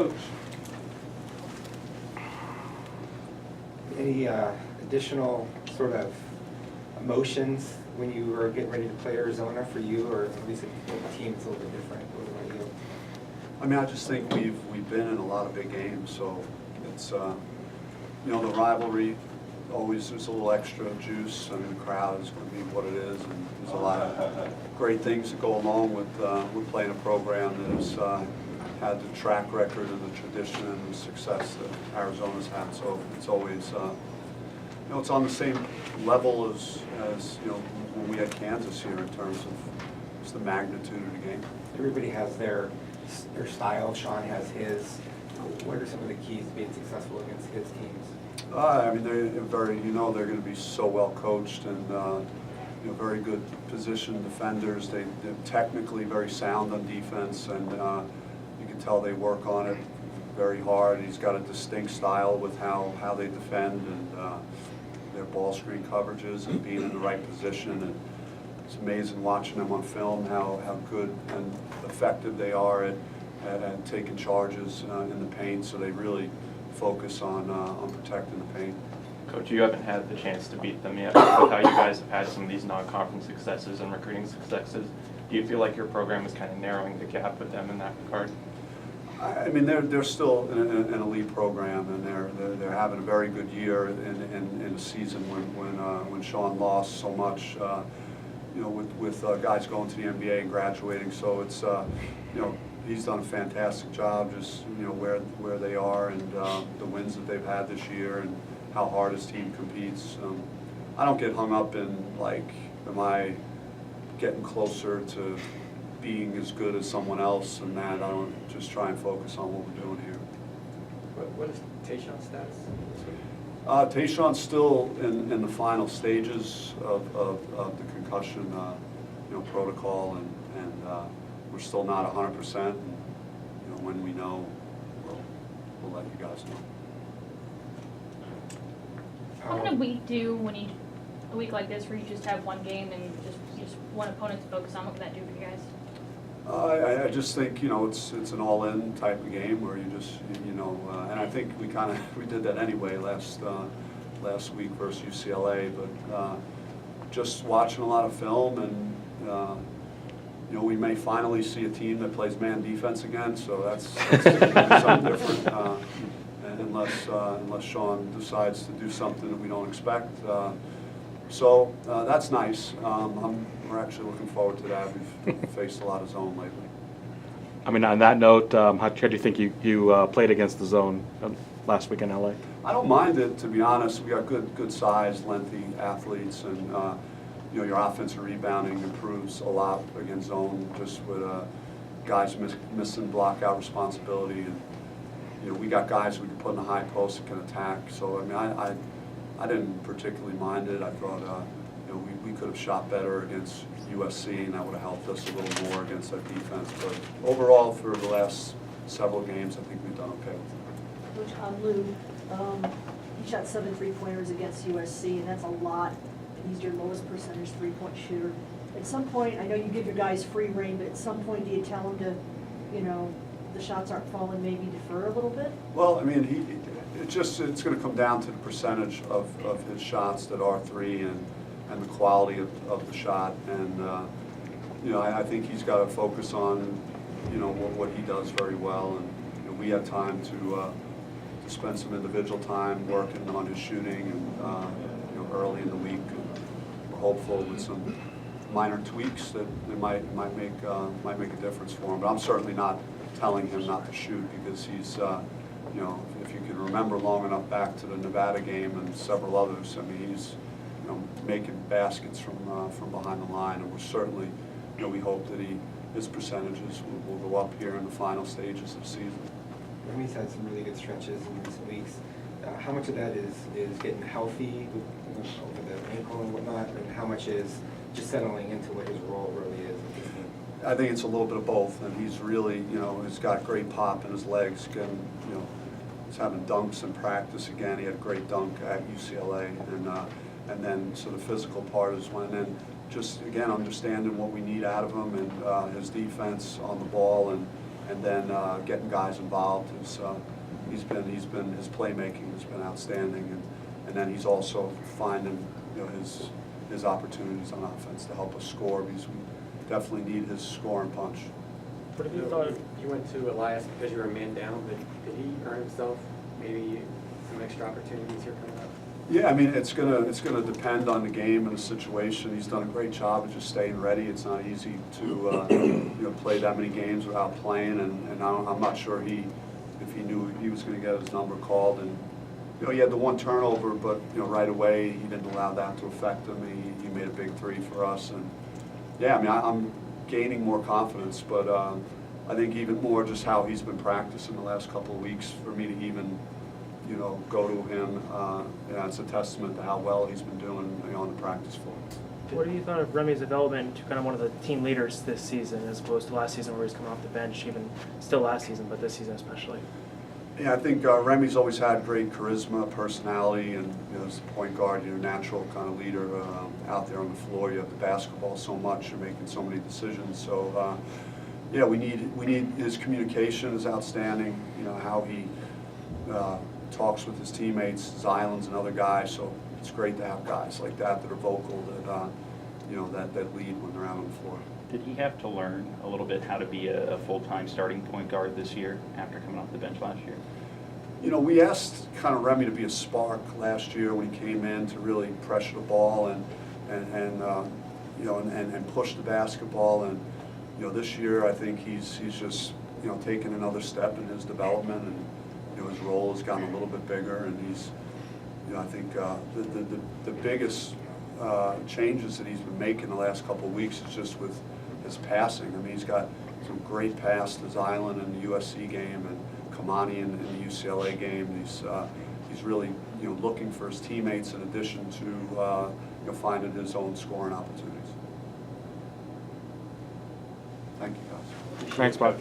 Coach, any additional sort of emotions when you were getting ready to play Arizona for you, or at least the team's a little bit different? What about you? I mean, I just think we've been in a lot of big games, so it's you know, the rivalry always, there's a little extra juice. I mean, the crowd is going to be what it is, and there's a lot of great things that go along with playing a program that has had the track record and the tradition and the success that Arizona's had. So it's always you know, it's on the same level as you know, when we had Kansas here in terms of just the magnitude of the game. Everybody has their style. Sean has his. What are some of the keys to being successful against his teams? I mean, they're very, you know, they're going to be so well coached and you know, very good position defenders. They're technically very sound on defense, and you can tell they work on it very hard. He's got a distinct style with how they defend and their ball screen coverages and being in the right position. And it's amazing watching them on film how good and effective they are at taking charges in the paint. So they really focus on protecting the paint. Coach, you haven't had the chance to beat them yet. With how you guys have had some of these non-conference successes and recruiting successes, do you feel like your program is kind of narrowing the gap with them in that regard? I mean, they're still an elite program, and they're having a very good year in a season when Sean lost so much, you know, with guys going to the NBA and graduating. So it's you know, he's done a fantastic job, just you know where they are and the wins that they've had this year and how hard his team competes. I don't get hung up in like, am I getting closer to being as good as someone else and that. I don't just try and focus on what we're doing here. What is Tayshawn's status this week? Tayshawn's still in the final stages of the concussion you know, protocol, and we're still not 100%. And, you know, when we know, we'll let you guys know. What can a week do when you, a week like this where you just have one game and just one opponent to focus on? What can that do for you guys? I just think, you know, it's an all-in type of game where you just, you know, and I think we did that anyway last week versus UCLA, but just watching a lot of film, and you know, we may finally see a team that plays man defense again, so that's something different, unless Sean decides to do something that we don't expect. So that's nice. We're actually looking forward to that. We've faced a lot of zone lately. I mean, on that note, how do you think you played against the zone last week in LA? I don't mind it, to be honest. We got good size, lengthy athletes, and you know, your offensive rebounding improves a lot against zone, just with guys missing block out responsibility, and you know, we got guys we can put in the high post that can attack. So I mean, I didn't particularly mind it. I thought you know, we could have shot better against USC, and that would have helped us a little more against that defense. But overall, for the last several games, I think we've done okay with it. Coach, on Lou, he shot 7 3-pointers against USC, and that's a lot. And he's your lowest percentage 3-point shooter. At some point, I know you give your guys free rein, but at some point, do you tell them to, you know, the shots aren't falling, maybe defer a little bit? Well, I mean, it's going to come down to the percentage of his shots that are 3 and the quality of the shot. And you know, I think he's got to focus on, you know, what he does very well. And you know, we had time to spend some individual time working on his shooting, and you know, early in the week. And we're hopeful with some minor tweaks that it might make a difference for him. But I'm certainly not telling him not to shoot, because he's you know, if you can remember long enough back to the Nevada game and several others, I mean, he's, you know, making baskets from behind the line, and we're certainly, you know, we hope that his percentages will go up here in the final stages of the season. Remy's had some really good stretches in recent weeks. How much of that is getting healthy over the ankle and whatnot, and how much is just settling into what his role really is? I think it's a little bit of both, and he's really, you know, he's got great pop in his legs. Again, you know, he's having dunks in practice again. He had a great dunk at UCLA, and then so the physical part is when, and just again understanding what we need out of him, and his defense on the ball, and and then getting guys involved. He's been his playmaking has been outstanding, and then he's also finding his opportunities on offense to help us score, because we definitely need his scoring punch. What have you thought? You went to Elias because you were a man down, but did he earn himself maybe some extra opportunities here coming up? Yeah, I mean, it's gonna depend on the game and the situation. He's done a great job of just staying ready. It's not easy to play that many games without playing, and I'm not sure if he knew he was going to get his number called. And he had the one turnover, but right away he didn't allow that to affect him. He made a big three for us, and yeah, I mean, I'm gaining more confidence, but I think even more just how he's been practicing the last couple of weeks for me to even go to him. It's a testament to how well he's been doing on the practice floor. What have you thought of Remy's development to kind of one of the team leaders this season, as opposed to last season where he's coming off the bench, even still last season, but this season especially? Yeah, I think Remy's always had great charisma, personality, and as a point guard, you're a natural kind of leader out there on the floor. You have the basketball so much, you're making so many decisions. So yeah, we need his communication is outstanding. How he talks with his teammates, Zylan's and other guys. So it's great to have guys like that are vocal, that lead when they're out on the floor. Did he have to learn a little bit how to be a full-time starting point guard this year after coming off the bench last year? We asked kind of Remy to be a spark last year when he came in, to really pressure the ball and push the basketball. And this year I think he's just taken another step in his development, and his role has gotten a little bit bigger, and he's I think the biggest changes that he's been making the last couple of weeks is just with his passing. I mean, he's got some great pass to Zylan in the USC game and Kamani in the UCLA game. He's really looking for his teammates in addition to finding his own scoring opportunities. Thank you, guys. Thanks, Bob.